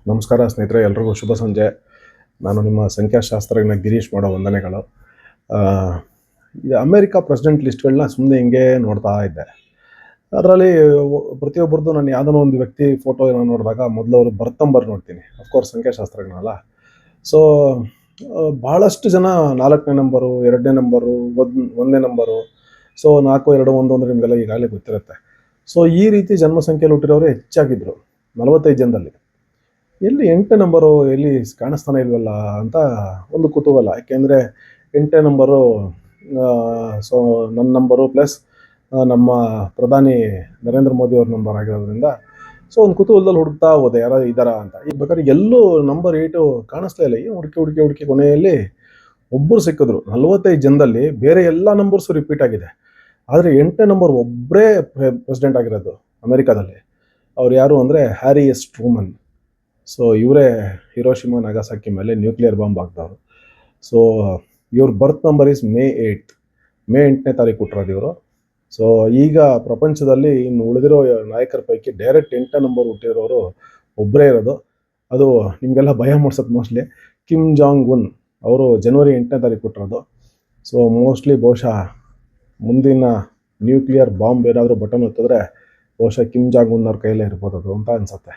ನಮಸ್ಕಾರ ಸ್ನೇಹಿತರೆ, ಎಲ್ರಿಗೂ ಶುಭ ಸಂಜೆ. ನಾನು ನಿಮ್ಮ ಸಂಖ್ಯಾಶಾಸ್ತ್ರಜ್ಞ ಗಿರೀಶ್ ಮಾಡೋ ವಂದನೆಗಳು. ಇದು ಅಮೇರಿಕಾ ಪ್ರೆಸಿಡೆಂಟ್ ಲಿಸ್ಟ್ಗಳನ್ನ ಸುಮ್ಮನೆ ಹಿಂಗೆ ನೋಡ್ತಾ ಇದ್ದೆ. ಅದರಲ್ಲಿ ಪ್ರತಿಯೊಬ್ಬರದ್ದು ನಾನು ಯಾವುದೋ ಒಂದು ವ್ಯಕ್ತಿ ಫೋಟೋ ನೋಡಿದಾಗ ಮೊದಲು ಅವರು ಬರ್ತ್ ನಂಬರ್ ನೋಡ್ತೀನಿ. ಅಫ್ಕೋರ್ಸ್ ಸಂಖ್ಯಾಶಾಸ್ತ್ರಜ್ಞ ಅಲ್ಲ. ಸೊ ಭಾಳಷ್ಟು ಜನ 4ನೇ ನಂಬರು, 2ನೇ ನಂಬರು, 1ನೇ ನಂಬರು, ಸೊ 4, 2, 1 ಅಂದರೆ ನಿಮಗೆಲ್ಲ ಈಗಾಗಲೇ ಗೊತ್ತಿರುತ್ತೆ. ಸೊ ಈ ರೀತಿ ಜನ್ಮ ಸಂಖ್ಯೆಯಲ್ಲಿ ಹುಟ್ಟಿರೋರು ಹೆಚ್ಚಾಗಿದ್ದರು 45 ಜನದಲ್ಲಿ. ಎಲ್ಲಿ 8ನೇ ನಂಬರು ಎಲ್ಲಿ ಕಾಣಿಸ್ತಾನೆ ಇಲ್ವಲ್ಲ ಅಂತ ಒಂದು ಕುತೂಹಲ. ಯಾಕೆಂದರೆ 8ನೇ ನಂಬರು ಸೊ ನನ್ನ ನಂಬರು ಪ್ಲಸ್ ನಮ್ಮ ಪ್ರಧಾನಿ ನರೇಂದ್ರ ಮೋದಿ ಅವ್ರ ನಂಬರ್ ಆಗಿರೋದ್ರಿಂದ ಸೊ ಒಂದು ಕುತೂಹಲದಲ್ಲಿ ಹುಡುಕ್ತಾ ಹೋದೆ ಯಾರು ಇದ್ದಾರಾ ಅಂತ. ಈಗ ಬೇಕಾದ್ರೆ ಎಲ್ಲೂ ನಂಬರ್ 8 ಕಾಣಿಸ್ತಾ ಇಲ್ಲ. ಏನು ಹುಡುಕಿ ಕೊನೆಯಲ್ಲಿ ಒಬ್ಬರು ಸಿಕ್ಕಿದ್ರು. 45 ಜನದಲ್ಲಿ ಬೇರೆ ಎಲ್ಲ ನಂಬರ್ಸು ರಿಪೀಟ್ ಆಗಿದೆ. ಆದರೆ 8ನೇ ನಂಬರ್ ಒಬ್ಬರೇ ಪ್ರೆಸಿಡೆಂಟ್ ಆಗಿರೋದು ಅಮೆರಿಕಾದಲ್ಲಿ. ಅವ್ರು ಯಾರು ಅಂದರೆ ಹ್ಯಾರಿ ಎಸ್ ಟ್ರೂಮನ್. ಸೊ ಇವರೇ ಹಿರೋಶಿಮಾ ನಾಗಾಸಾಕಿ ಮೇಲೆ ನ್ಯೂಕ್ಲಿಯರ್ ಬಾಂಬ್ ಹಾಕ್ದವರು. ಸೊ ಇವ್ರ ಬರ್ತ್ ನಂಬರ್ ಈಸ್ ಮೇ 8ನೇ ತಾರೀಕು ಹುಟ್ಟಿರೋದು ಇವರು. ಸೊ ಈಗ ಪ್ರಪಂಚದಲ್ಲಿ ಇನ್ನು ಉಳಿದಿರೋ ನಾಯಕರ ಪೈಕಿ ಡೈರೆಕ್ಟ್ 8ನೇ ನಂಬರ್ ಹುಟ್ಟಿರೋರು ಒಬ್ಬರೇ ಇರೋದು. ಅದು ನಿಮಗೆಲ್ಲ ಭಯ ಮೂಡಿಸುತ್ತೆ ಮೋಸ್ಟ್ಲಿ. ಕಿಮ್ ಜಾಂಗ್ ಉನ್ ಅವರು ಜನವರಿ 8ನೇ ತಾರೀಕು ಹುಟ್ಟಿರೋದು. ಸೊ ಮೋಸ್ಟ್ಲಿ ಬಹುಶಃ ಮುಂದಿನ ನ್ಯೂಕ್ಲಿಯರ್ ಬಾಂಬ್ ಏನಾದರೂ ಬಟನ್ ಹೊತ್ತಿದ್ರೆ ಬಹುಶಃ ಕಿಮ್ ಜಾಂಗ್ ಉನ್ ಅವ್ರ ಕೈಯಲ್ಲೇ ಇರ್ಬೋದು ಅದು ಅಂತ ಅನಿಸುತ್ತೆ.